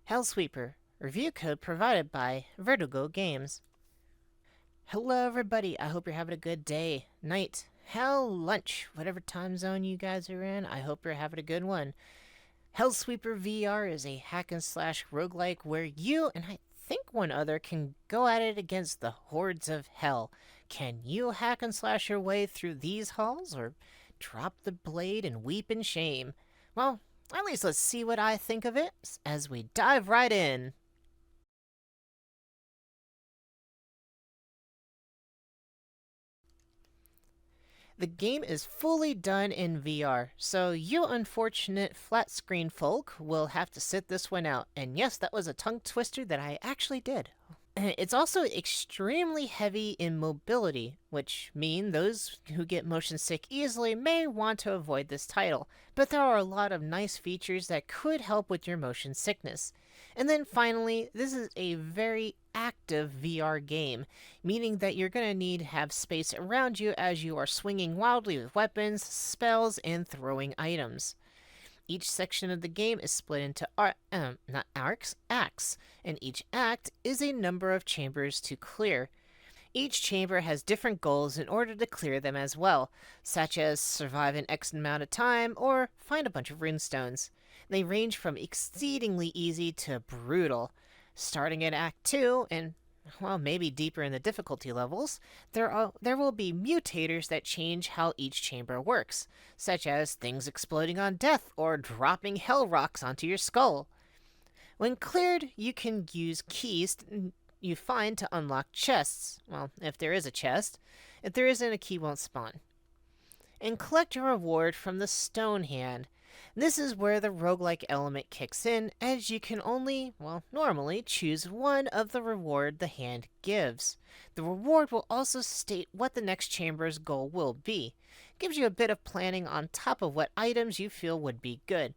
Hellsweeper, review code provided by Vertigo Games. Hello everybody, I hope you're having a good day, night, hell, lunch, whatever time zone you guys are in, I hope you're having a good one. Hellsweeper VR is a hack and slash roguelike where you and I think one other can go at it against the hordes of hell. Can you hack and slash your way through these halls, or drop the blade and weep in shame? Well, at least let's see what I think of it as we dive right in. The game is fully done in VR, so you unfortunate flat screen folk will have to sit this one out. And yes, that was a tongue twister that I actually did. It's also extremely heavy in mobility, which mean those who get motion sick easily may want to avoid this title, but there are a lot of nice features that could help with your motion sickness. And then finally, this is a very active VR game, meaning that you're going to need to have space around you as you are swinging wildly with weapons, spells, and throwing items. Each section of the game is split into not arcs, acts, and each act is a number of chambers to clear. Each chamber has different goals in order to clear them as well, such as survive an X amount of time or find a bunch of runestones. They range from exceedingly easy to brutal. Starting at Act 2 and well, maybe deeper in the difficulty levels, there will be mutators that change how each chamber works, such as things exploding on death or dropping hell rocks onto your skull. When cleared, you can use keys you find to unlock chests. Well, if there is a chest. If there isn't, a key won't spawn. And collect a reward from the Stone Hand. This is where the roguelike element kicks in, as you can only, well, normally choose one of the reward the hand gives. The reward will also state what the next chamber's goal will be. It gives you a bit of planning on top of what items you feel would be good.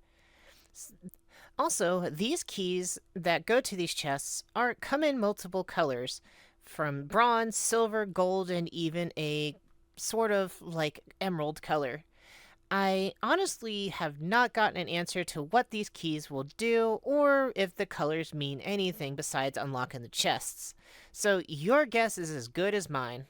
Also, these keys that go to these chests come in multiple colors, from bronze, silver, gold, and even a sort of like emerald color. I honestly have not gotten an answer to what these keys will do, or if the colors mean anything besides unlocking the chests. So your guess is as good as mine.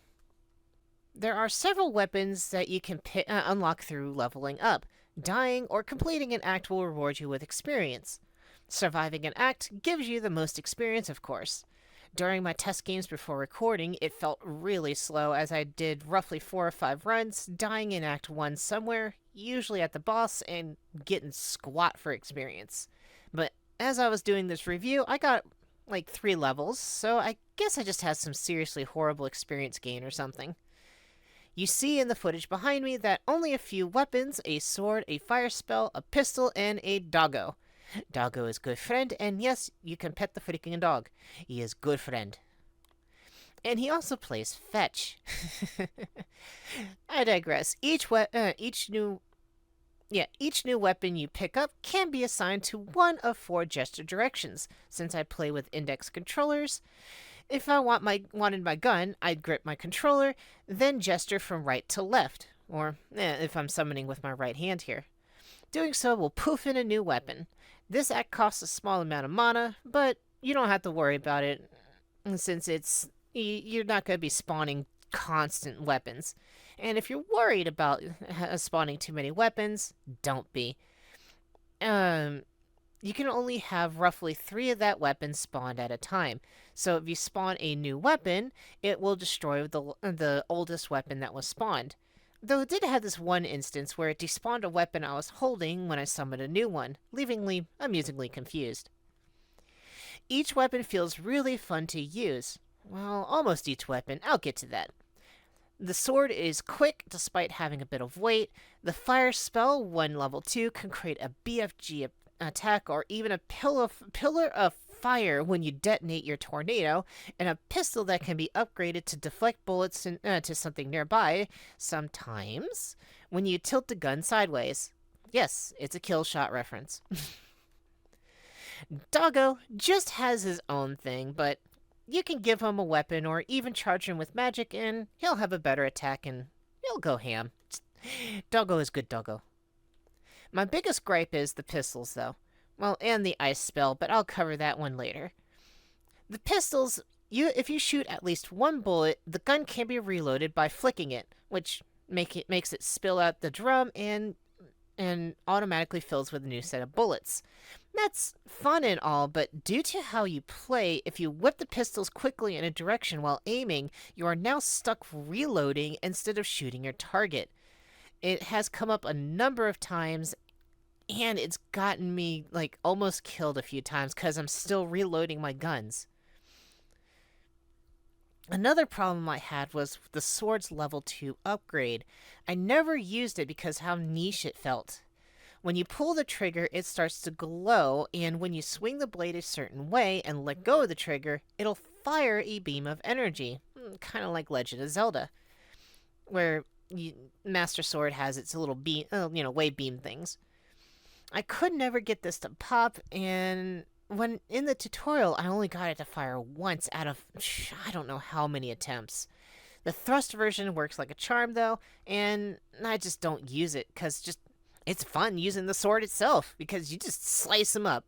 There are several weapons that you can unlock through leveling up. Dying or completing an act will reward you with experience. Surviving an act gives you the most experience, of course. During my test games before recording, it felt really slow as I did roughly 4 or 5 runs, dying in Act 1 somewhere, usually at the boss, and getting squat for experience. But as I was doing this review, I got like 3 levels, so I guess I just had some seriously horrible experience gain or something. You see in the footage behind me that only a few weapons, a sword, a fire spell, a pistol, and a doggo. Doggo is good friend, and yes, you can pet the freaking dog. He is good friend. And he also plays fetch. I digress. Each new weapon you pick up can be assigned to one of 4 gesture directions. Since I play with index controllers, if I wanted my gun, I'd grip my controller, then gesture from right to left. Or, if I'm summoning with my right hand here. Doing so will poof in a new weapon. This act costs a small amount of mana, but you don't have to worry about it since you're not going to be spawning constant weapons. And if you're worried about spawning too many weapons, don't be. You can only have roughly 3 of that weapon spawned at a time. So if you spawn a new weapon, it will destroy the oldest weapon that was spawned. Though it did have this one instance where it despawned a weapon I was holding when I summoned a new one, leaving me amusingly confused. Each weapon feels really fun to use. Well, almost each weapon. I'll get to that. The sword is quick despite having a bit of weight. The fire spell, one level 2, can create a BFG attack or even a pillar of fire when you detonate your tornado, and a pistol that can be upgraded to deflect bullets to something nearby, sometimes, when you tilt the gun sideways. Yes, it's a kill shot reference. Doggo just has his own thing, but you can give him a weapon or even charge him with magic and he'll have a better attack and he'll go ham. Doggo is good doggo. My biggest gripe is the pistols, though. Well, and the ice spell, but I'll cover that one later. The pistols, if you shoot at least one bullet, the gun can be reloaded by flicking it, which makes it spill out the drum and automatically fills with a new set of bullets. That's fun and all, but due to how you play, if you whip the pistols quickly in a direction while aiming, you are now stuck reloading instead of shooting your target. It has come up a number of times, and it's gotten me, like, almost killed a few times because I'm still reloading my guns. Another problem I had was the sword's level 2 upgrade. I never used it because how niche it felt. When you pull the trigger, it starts to glow, and when you swing the blade a certain way and let go of the trigger, it'll fire a beam of energy, kind of like Legend of Zelda, where Master Sword has its little beam, wave beam things. I could never get this to pop, and when in the tutorial, I only got it to fire once out of I don't know how many attempts. The thrust version works like a charm, though, and I just don't use it because it's fun using the sword itself because you just slice them up.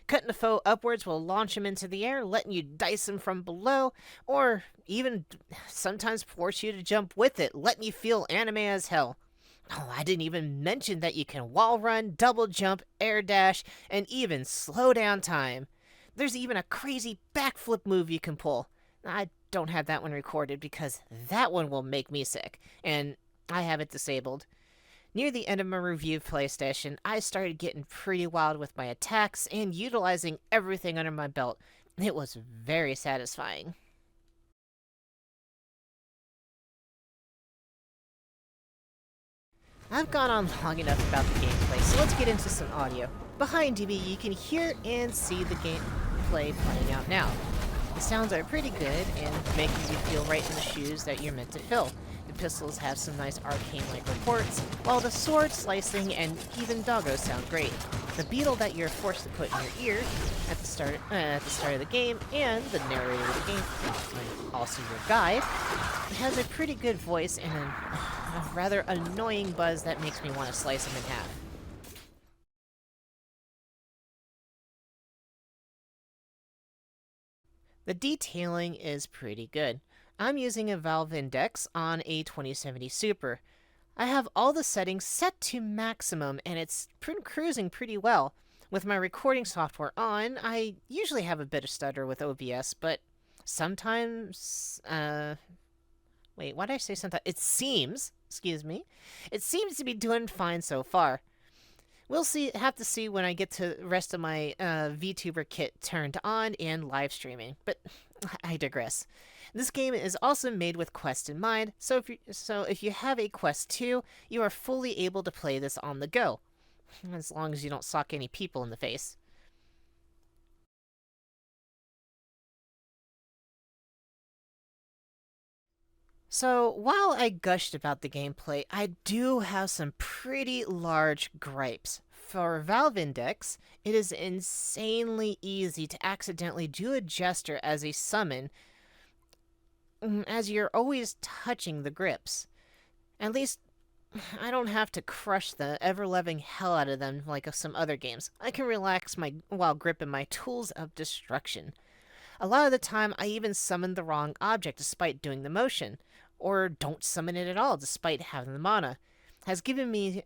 Cutting a foe upwards will launch him into the air, letting you dice him from below, or even sometimes force you to jump with it, letting you feel anime as hell. Oh, I didn't even mention that you can wall run, double jump, air dash, and even slow down time. There's even a crazy backflip move you can pull. I don't have that one recorded because that one will make me sick, and I have it disabled. Near the end of my review PlayStation, I started getting pretty wild with my attacks and utilizing everything under my belt. It was very satisfying. I've gone on long enough about the gameplay, so let's get into some audio. Behind me, you can hear and see the gameplay playing out now. The sounds are pretty good and making you feel right in the shoes that you're meant to fill. The pistols have some nice arcane-like reports, while the sword slicing and even doggos sound great. The beetle that you're forced to put in your ear at the start of the game, and the narrator of the game, and also your guide, has a pretty good voice and a rather annoying buzz that makes me want to slice him in half. The detailing is pretty good. I'm using a Valve Index on a 2070 Super. I have all the settings set to maximum and it's cruising pretty well. With my recording software on, I usually have a bit of stutter with OBS, but sometimes, wait, why did I say sometimes? It seems to be doing fine so far. We'll have to see when I get to the rest of my VTuber kit turned on and live streaming, but I digress. This game is also made with Quest in mind, so if you have a Quest 2, you are fully able to play this on the go, as long as you don't sock any people in the face. So, while I gushed about the gameplay, I do have some pretty large gripes. For Valve Index, it is insanely easy to accidentally do a gesture as a summon, as you're always touching the grips. At least, I don't have to crush the ever-loving hell out of them like some other games. I can relax while gripping my tools of destruction. A lot of the time, I even summon the wrong object despite doing the motion, or don't summon it at all despite having the mana. Has given me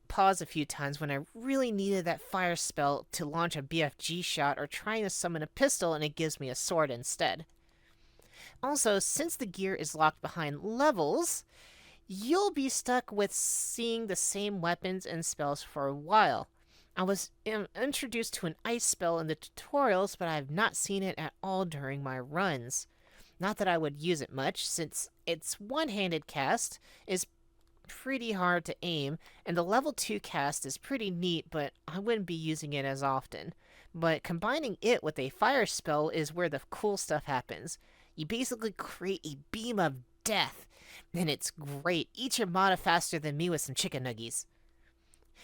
pause a few times when I really needed that fire spell to launch a BFG shot or trying to summon a pistol and it gives me a sword instead. Also, since the gear is locked behind levels, you'll be stuck with seeing the same weapons and spells for a while. I was introduced to an ice spell in the tutorials, but I have not seen it at all during my runs. Not that I would use it much, since its one-handed cast is pretty hard to aim, and the level 2 cast is pretty neat, but I wouldn't be using it as often. But combining it with a fire spell is where the cool stuff happens. You basically create a beam of death, and it's great. Eat your mana faster than me with some chicken nuggies.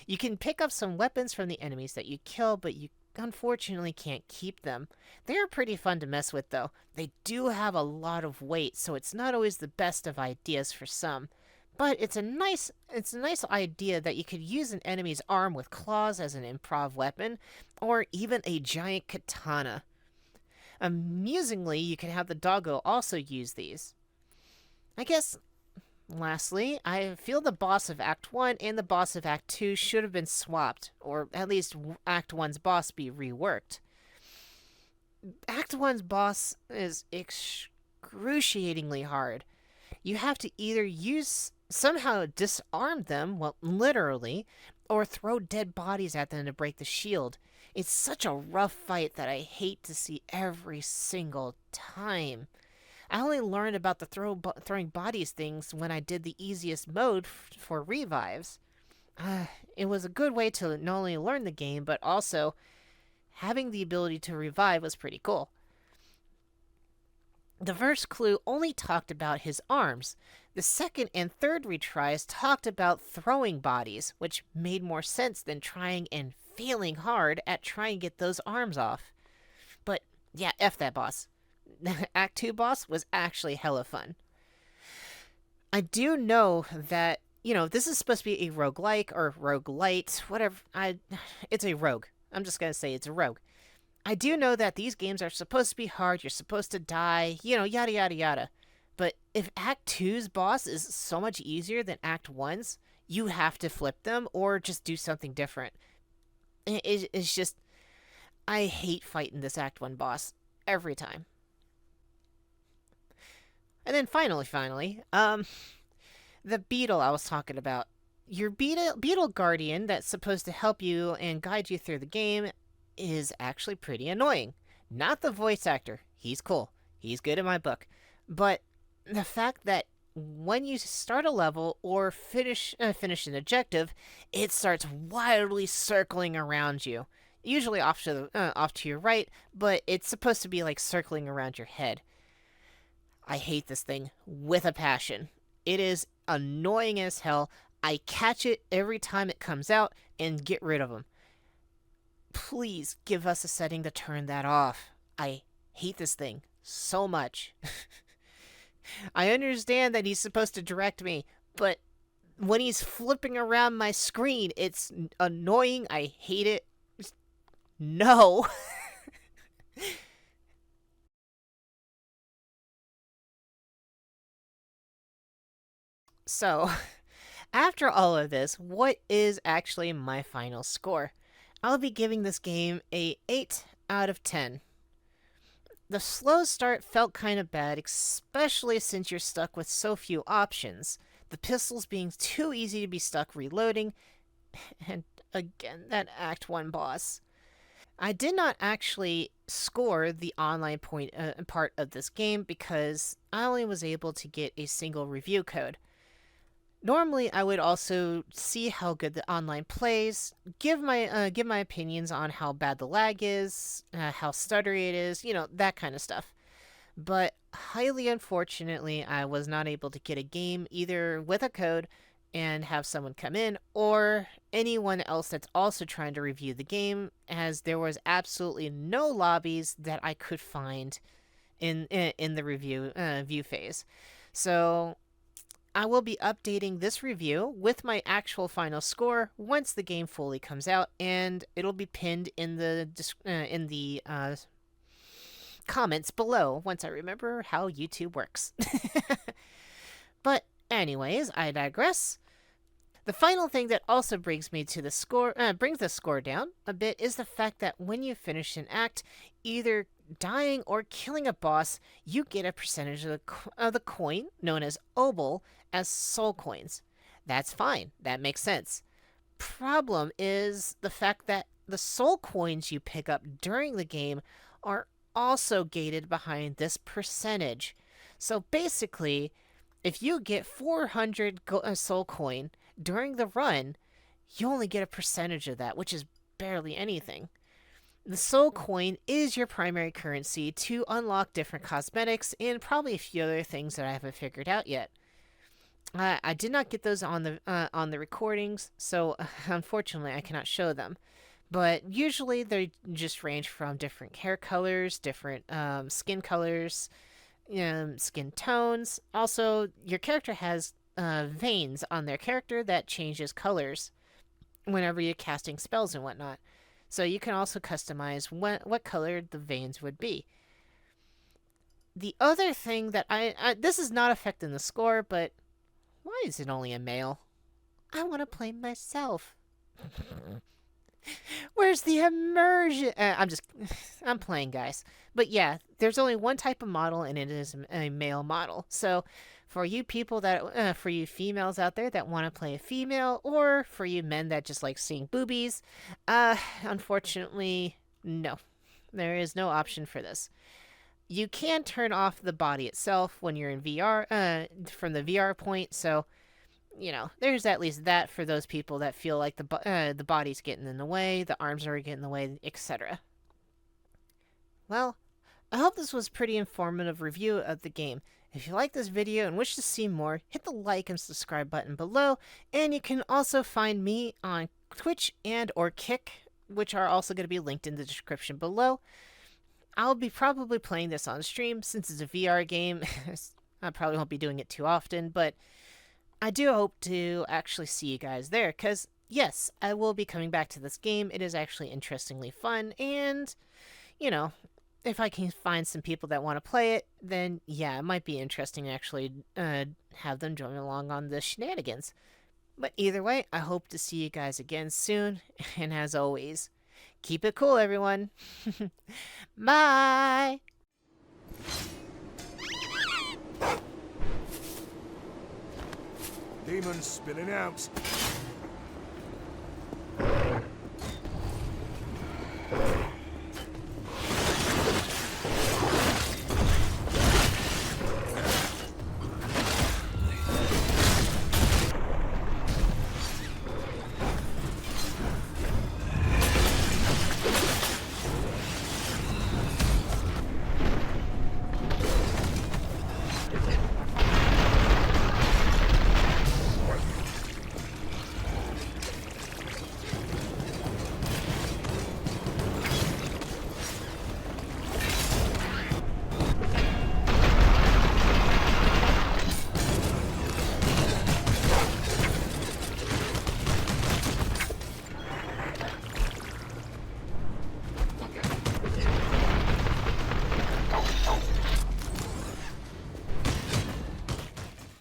You can pick up some weapons from the enemies that you kill, but you unfortunately can't keep them. They are pretty fun to mess with, though. They do have a lot of weight, so it's not always the best of ideas for some. But it's a nice idea that you could use an enemy's arm with claws as an improv weapon, or even a giant katana. Amusingly, you can have the doggo also use these. I guess, lastly, I feel the boss of Act 1 and the boss of Act 2 should have been swapped, or at least Act 1's boss be reworked. Act 1's boss is excruciatingly hard. You have to either somehow disarm them, well, literally, or throw dead bodies at them to break the shield. It's such a rough fight that I hate to see every single time. I only learned about the throwing bodies things when I did the easiest mode for revives. It was a good way to not only learn the game, but also having the ability to revive was pretty cool. The first clue only talked about his arms. The second and third retries talked about throwing bodies, which made more sense than trying and failing hard at trying to get those arms off. But yeah, F that boss. Act 2 boss was actually hella fun. I do know that, this is supposed to be a roguelike or roguelite, whatever. It's a rogue. I'm just going to say it's a rogue. I do know that these games are supposed to be hard, you're supposed to die, yada yada yada. But if Act 2's boss is so much easier than Act 1's, you have to flip them or just do something different. It's just, I hate fighting this Act 1 boss every time. And then finally, the beetle I was talking about. Your beetle guardian that's supposed to help you and guide you through the game is actually pretty annoying. Not the voice actor. He's cool. He's good in my book. But the fact that when you start a level or finish an objective, it starts wildly circling around you. Usually off to your right, but it's supposed to be like circling around your head. I hate this thing with a passion. It is annoying as hell. I catch it every time it comes out and get rid of them. Please give us a setting to turn that off. I hate this thing so much. I understand that he's supposed to direct me, but when he's flipping around my screen, it's annoying. I hate it. No. So, after all of this, what is actually my final score? I'll be giving this game a 8 out of 10. The slow start felt kind of bad, especially since you're stuck with so few options. The pistols being too easy to be stuck reloading, and again, that Act 1 boss. I did not actually score the online part of this game because I only was able to get a single review code. Normally, I would also see how good the online plays, give my opinions on how bad the lag is, how stuttery it is, that kind of stuff. But highly unfortunately, I was not able to get a game either with a code and have someone come in, or anyone else that's also trying to review the game, as there was absolutely no lobbies that I could find in the view phase. So I will be updating this review with my actual final score once the game fully comes out, and it'll be pinned in the comments below once I remember how YouTube works. But anyways, I digress. The final thing that also brings me to the score, brings the score down a bit, is the fact that when you finish an act, either dying or killing a boss, you get a percentage of the coin, known as obol, as soul coins. That's fine. That makes sense. Problem is the fact that the soul coins you pick up during the game are also gated behind this percentage. So basically, if you get 400 soul coin during the run, you only get a percentage of that, which is barely anything. The soul coin is your primary currency to unlock different cosmetics and probably a few other things that I haven't figured out yet. I did not get those on the recordings, so unfortunately I cannot show them. But usually they just range from different hair colors, different skin colors, skin tones. Also, your character has veins on their character that changes colors whenever you're casting spells and whatnot. So you can also customize what color the veins would be. The other thing that this is not affecting the score, but why is it only a male? I want to play myself. Where's the immersion? I'm playing, guys. But yeah, there's only one type of model, and it is a male model. So for you people for you females out there that want to play a female, or for you men that just like seeing boobies, unfortunately, no. There is no option for this. You can turn off the body itself when you're in VR, from the VR point, so there's at least that for those people that feel like the body's getting in the way, the arms are getting in the way, etc. Well, I hope this was a pretty informative review of the game. If you like this video and wish to see more, hit the like and subscribe button below, and you can also find me on Twitch and or Kick, which are also going to be linked in the description below. I'll be probably playing this on stream since it's a VR game. I probably won't be doing it too often, but I do hope to actually see you guys there, because, yes, I will be coming back to this game. It is actually interestingly fun, and, if I can find some people that want to play it, then, yeah, it might be interesting to actually have them join along on the shenanigans. But either way, I hope to see you guys again soon, and as always, keep it cool, everyone. Bye! Demons spilling out.